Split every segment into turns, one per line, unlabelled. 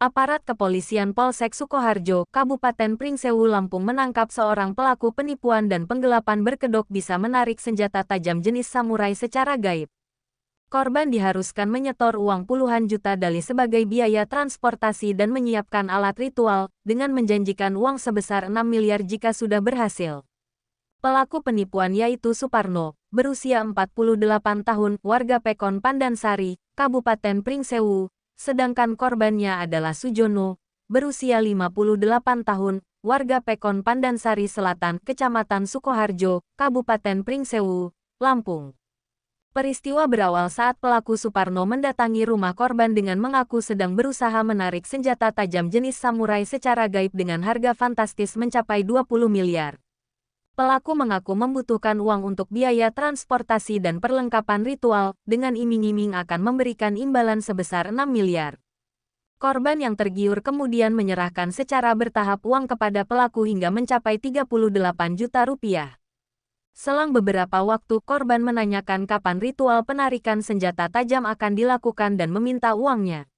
Aparat kepolisian Polsek Sukoharjo, Kabupaten Pringsewu, Lampung menangkap seorang pelaku penipuan dan penggelapan berkedok bisa menarik senjata tajam jenis samurai secara gaib. Korban diharuskan menyetor uang puluhan juta dali sebagai biaya transportasi dan menyiapkan alat ritual, dengan menjanjikan uang sebesar 6 miliar jika sudah berhasil. Pelaku penipuan yaitu Suparno, berusia 48 tahun, warga Pekon Pandansari, Kabupaten Pringsewu. Sedangkan korbannya adalah Sujono, berusia 58 tahun, warga Pekon Pandansari Selatan, Kecamatan Sukoharjo, Kabupaten Pringsewu, Lampung. Peristiwa berawal saat pelaku Suparno mendatangi rumah korban dengan mengaku sedang berusaha menarik senjata tajam jenis samurai secara gaib dengan harga fantastis mencapai 20 miliar. Pelaku mengaku membutuhkan uang untuk biaya transportasi dan perlengkapan ritual, dengan iming-iming akan memberikan imbalan sebesar 6 miliar. Korban yang tergiur kemudian menyerahkan secara bertahap uang kepada pelaku hingga mencapai 38 juta rupiah. Selang beberapa waktu korban menanyakan kapan ritual penarikan senjata tajam akan dilakukan dan meminta uangnya.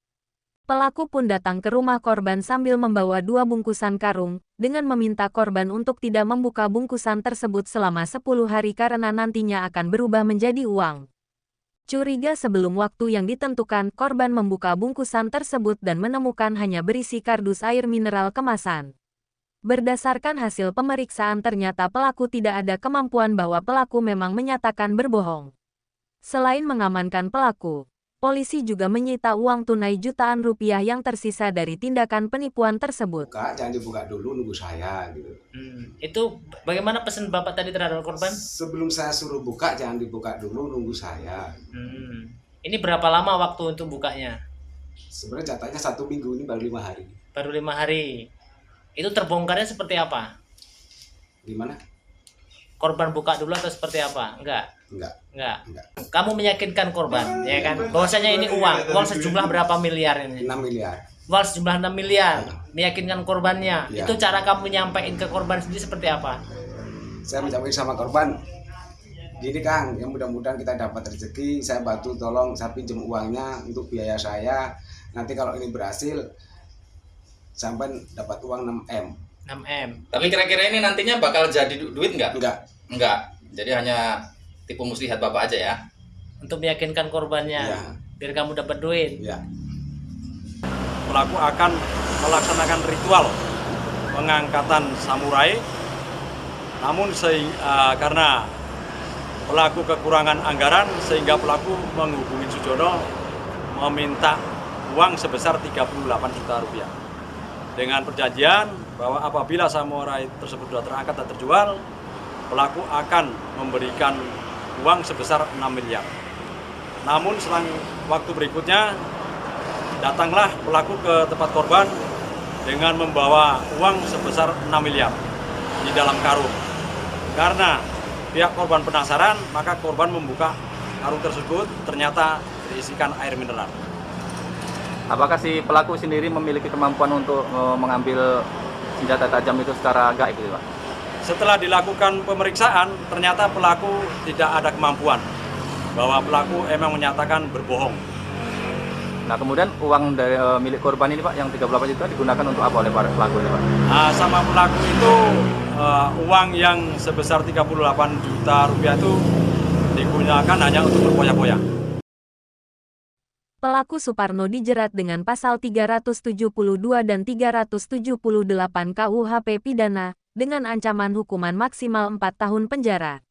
Pelaku pun datang ke rumah korban sambil membawa 2 bungkusan karung, dengan meminta korban untuk tidak membuka bungkusan tersebut selama 10 hari karena nantinya akan berubah menjadi uang. Curiga sebelum waktu yang ditentukan, korban membuka bungkusan tersebut dan menemukan hanya berisi kardus air mineral kemasan. Berdasarkan hasil pemeriksaan ternyata pelaku tidak ada kemampuan bahwa pelaku memang menyatakan berbohong. Selain mengamankan pelaku, polisi juga menyita uang tunai jutaan rupiah yang tersisa dari tindakan penipuan tersebut.
Jangan dibuka dulu, nunggu saya gitu.
Itu bagaimana pesan Bapak tadi terhadap korban?
Sebelum saya suruh buka, jangan dibuka dulu, nunggu saya.
Ini berapa lama waktu untuk bukanya?
Sebenarnya jatahnya 1 minggu, ini baru 5 hari.
Baru 5 hari. Itu terbongkarnya seperti apa?
Gimana?
Korban buka dulu atau seperti apa? Enggak. Kamu meyakinkan korban, ya kan? Bahwasanya ini uang sejumlah berapa miliar ini?
6 miliar.
Uang sejumlah 6 miliar. Meyakinkan korbannya.
Ya.
Itu cara kamu nyampein ke korban sendiri seperti apa?
Saya menyampaikan sama korban, gini Kang, yang mudah-mudahan kita dapat rezeki, saya bantu tolong, saya pinjam uangnya untuk biaya saya. Nanti kalau ini berhasil, sampai dapat uang 6M.
6M.
Tapi kira-kira ini nantinya bakal jadi duit nggak?
Enggak.
Jadi hanya tipu muslihat Bapak aja ya?
Untuk meyakinkan korbannya,
Ya.
biar kamu dapat duit.
Ya.
Pelaku akan melaksanakan ritual pengangkatan samurai, namun karena pelaku kekurangan anggaran sehingga pelaku menghubungi Sujono meminta uang sebesar 38 juta rupiah. Dengan perjanjian bahwa apabila samurai tersebut sudah terangkat dan terjual, pelaku akan memberikan uang sebesar 6 miliar. Namun selang waktu berikutnya, datanglah pelaku ke tempat korban dengan membawa uang sebesar 6 miliar di dalam karung. Karena pihak korban penasaran, maka korban membuka karung tersebut, ternyata diisikan air mineral.
Apakah si pelaku sendiri memiliki kemampuan untuk mengambil senjata tajam itu secara gaib, gitu, Pak?
Setelah dilakukan pemeriksaan, ternyata pelaku tidak ada kemampuan. Bahwa pelaku emang menyatakan berbohong.
Nah, kemudian uang dari milik korban ini, Pak, yang 38 juta digunakan untuk apa oleh para pelaku ini, Pak?
Sama pelaku itu uang yang sebesar 38 juta rupiah itu digunakan hanya untuk berpoya-poya.
Pelaku Suparno dijerat dengan pasal 372 dan 378 KUHP pidana, dengan ancaman hukuman maksimal 4 tahun penjara.